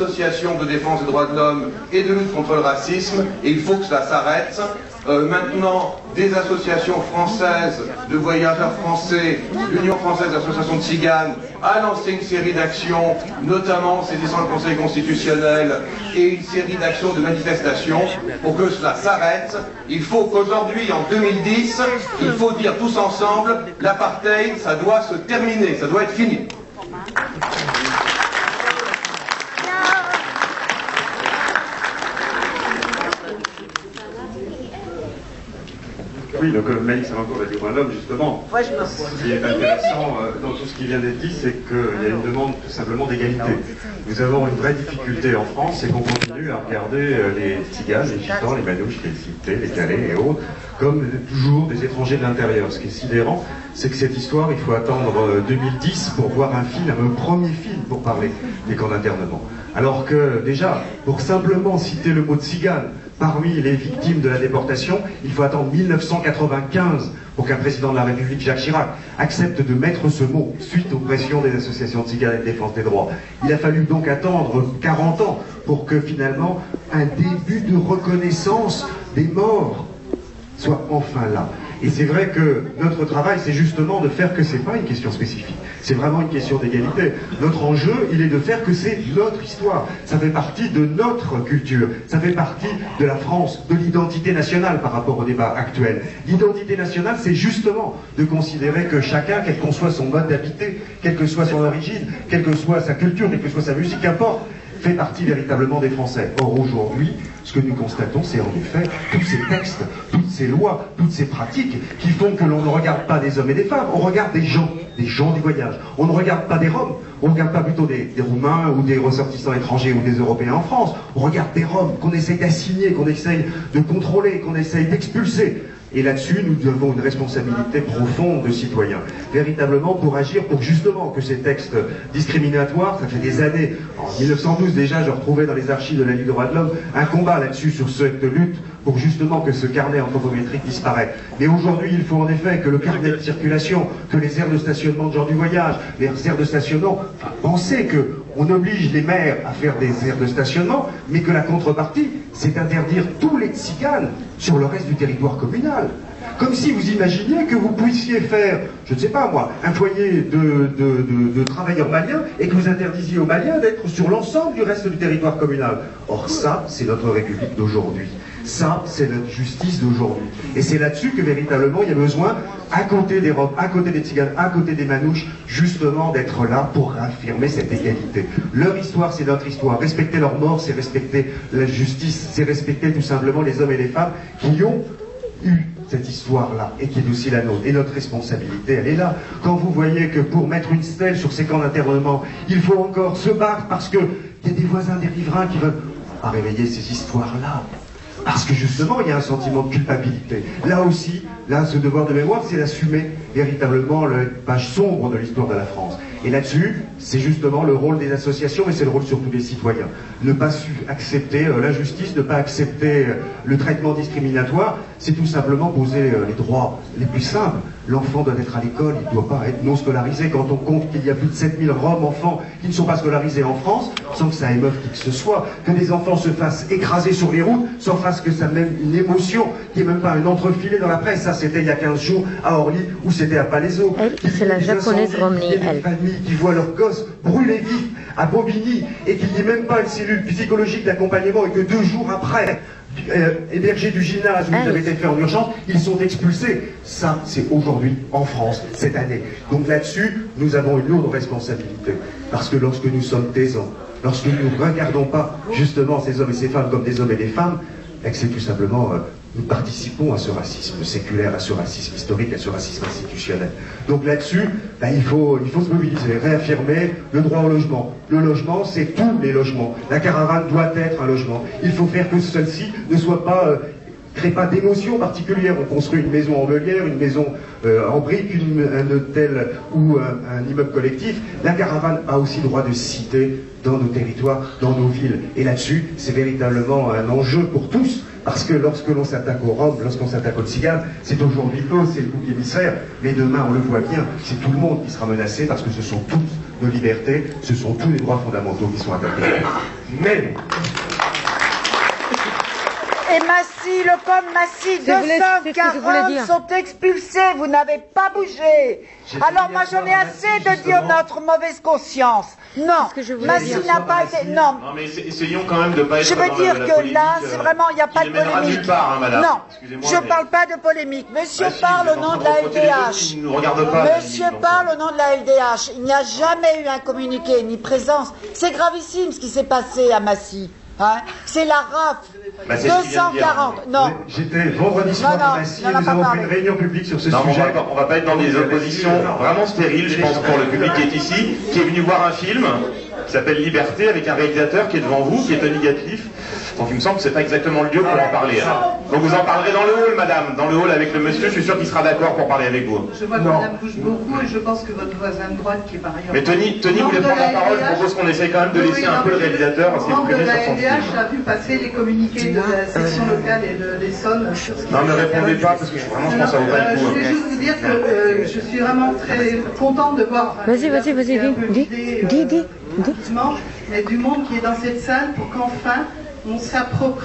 Association de défense des droits de l'homme et de lutte contre le racisme, et il faut que cela s'arrête. Maintenant, des associations françaises de voyageurs français, l'Union française d'associations de tziganes, a lancé une série d'actions, notamment en saisissant le Conseil constitutionnel, et une série d'actions de manifestations pour que cela s'arrête. Il faut qu'aujourd'hui, en 2010, il faut dire tous ensemble, l'apartheid, ça doit se terminer, ça doit être fini. Oui, donc Malik Samancourt a dit droit de l'homme, justement. Ouais, ce qui est intéressant dans tout ce qui vient d'être dit, c'est qu'il y a une demande tout simplement d'égalité. Nous avons une vraie difficulté en France, c'est qu'on continue à regarder les tziganes, les gitans, les manouches, les cités, les calais et autres, comme toujours des étrangers de l'intérieur. Ce qui est sidérant, c'est que cette histoire, il faut attendre 2010 pour voir un film, un premier film pour parler des camps d'internement. Alors que déjà, pour simplement citer le mot tzigane, parmi les victimes de la déportation, il faut attendre 1995 pour qu'un président de la République, Jacques Chirac, accepte de mettre ce mot suite aux pressions des associations tziganes et de défense des droits. Il a fallu donc attendre 40 ans pour que finalement un début de reconnaissance des morts soit enfin là. Et c'est vrai que notre travail, c'est justement de faire que c'est pas une question spécifique, c'est vraiment une question d'égalité. Notre enjeu, il est de faire que c'est notre histoire, ça fait partie de notre culture, ça fait partie de la France, de l'identité nationale par rapport au débat actuel. L'identité nationale, c'est justement de considérer que chacun, quel qu'en soit son mode d'habiter, quelle que soit son origine, quelle que soit sa culture, quelle que soit sa musique, qu'importe, fait partie véritablement des Français. Or aujourd'hui, ce que nous constatons, c'est en effet tous ces textes, toutes ces lois, toutes ces pratiques qui font que l'on ne regarde pas des hommes et des femmes, on regarde des gens du voyage. On ne regarde pas des Roms, on ne regarde pas plutôt des Roumains ou des ressortissants étrangers ou des Européens en France, on regarde des Roms qu'on essaye d'assigner, qu'on essaye de contrôler, qu'on essaye d'expulser. Et là-dessus, nous avons une responsabilité profonde de citoyens, véritablement pour agir pour justement que ces textes discriminatoires, ça fait des années, en 1912 déjà, je retrouvais dans les archives de la Ligue des droits de l'homme un combat là-dessus sur cette lutte pour justement que ce carnet anthropométrique disparaisse. Mais aujourd'hui, il faut en effet que le carnet de circulation, que les aires de stationnement de gens du voyage, les aires de stationnement, pensez qu'on oblige les maires à faire des aires de stationnement, mais que la contrepartie, c'est interdire tous les tziganes sur le reste du territoire communal. Comme si vous imaginiez que vous puissiez faire, je ne sais pas moi, un foyer de travailleurs maliens et que vous interdisiez aux Maliens d'être sur l'ensemble du reste du territoire communal. Or ça, c'est notre République d'aujourd'hui. Ça, c'est notre justice d'aujourd'hui. Et c'est là-dessus que véritablement il y a besoin, à côté des Roms, à côté des Tziganes, à côté des Manouches, justement d'être là pour affirmer cette égalité. Leur histoire, c'est notre histoire. Respecter leur mort, c'est respecter la justice, c'est respecter tout simplement les hommes et les femmes qui ont eu cette histoire-là, et qui est aussi la nôtre. Et notre responsabilité, elle est là. Quand vous voyez que pour mettre une stèle sur ces camps d'internement, il faut encore se battre parce qu'il y a des voisins, des riverains qui veulent pas réveiller ces histoires-là. Parce que justement, il y a un sentiment de culpabilité. Là aussi, là, ce devoir de mémoire, c'est d'assumer véritablement la page sombre de l'histoire de la France. Et là-dessus, c'est justement le rôle des associations, mais c'est le rôle surtout des citoyens. Ne pas accepter l'injustice, ne pas accepter le traitement discriminatoire, c'est tout simplement poser les droits les plus simples. L'enfant doit être à l'école, il ne doit pas être non scolarisé. Quand on compte qu'il y a plus de 7000 Roms enfants qui ne sont pas scolarisés en France, sans que ça émeuve qui que ce soit, que des enfants se fassent écraser sur les routes, sans fasse que ça même une émotion, qu'il n'y ait même pas un entrefilet dans la presse. Ça, c'était il y a 15 jours à Orly, ou c'était à Palaiseau. C'est la japonaise Romney, elle. Qui voient leurs gosses brûler vifs à Bobigny et qu'il n'y ait même pas une cellule psychologique d'accompagnement et que 2 jours après, hébergés du gymnase où ils avaient été faits en urgence, ils sont expulsés. Ça, c'est aujourd'hui en France, cette année. Donc là-dessus, nous avons une lourde responsabilité. Parce que lorsque nous sommes taisants, lorsque nous ne regardons pas justement ces hommes et ces femmes comme des hommes et des femmes, c'est tout simplement... nous participons à ce racisme séculaire, à ce racisme historique, à ce racisme institutionnel. Donc là-dessus, il faut se mobiliser, réaffirmer le droit au logement. Le logement, c'est tous les logements. La caravane doit être un logement. Il faut faire que celle-ci ne soit pas... crée pas d'émotion particulière. On construit une maison en meulière, une maison en briques, un hôtel ou un immeuble collectif. La caravane a aussi droit de cité dans nos territoires, dans nos villes. Et là-dessus, c'est véritablement un enjeu pour tous. Parce que lorsque l'on s'attaque aux Roms, lorsqu'on s'attaque aux Tziganes, c'est aujourd'hui eux, c'est le bouc émissaire, mais demain, on le voit bien, c'est tout le monde qui sera menacé parce que ce sont tous nos libertés, ce sont tous les droits fondamentaux qui sont attaqués. Mais... Et Massy, le camp de Massy, 240 sont expulsés, vous n'avez pas bougé. Alors moi j'en ai assez de dire notre mauvaise conscience. Non, Massy n'a pas été... Non, mais essayons quand même de pas être je veux dire que là, c'est vraiment, il n'y a pas de polémique. Non, je ne parle pas de polémique. Monsieur parle au nom de la LDH. Monsieur parle au nom de la LDH. Il n'y a jamais eu un communiqué, ni présence. C'est gravissime ce qui s'est passé à Massy. Hein, c'est la RAF. 240. Non. J'étais vendredi soir à Massy et nous avons fait une réunion publique sur ce sujet. On va pas être dans des oppositions vraiment stériles, je pense, pour le public qui est ici, qui est venu voir un film qui s'appelle Liberté, avec un réalisateur qui est devant vous, qui est Tony Gatliff. Donc il me semble que c'est pas exactement le lieu pour en parler. Hein. Donc vous en parlerez dans le hall, madame, dans le hall avec le monsieur, je suis sûr qu'il sera d'accord pour parler avec vous. Je vois que madame bouge beaucoup et je pense que votre voisin de droite qui est par ailleurs... Mais Tony voulait prendre la parole, je propose qu'on essaye quand même de laisser un peu le réalisateur s'exprimer sur son film. La LDH a vu passer les communiqués de la section locale et de l'Essonne. Non, ne répondez pas parce que vraiment je pense que ça vaut pas le coup. Je voulais juste vous dire que je suis vraiment très contente de voir... Vas-y, dis. Mais du monde qui est dans cette salle pour qu'enfin on s'approprie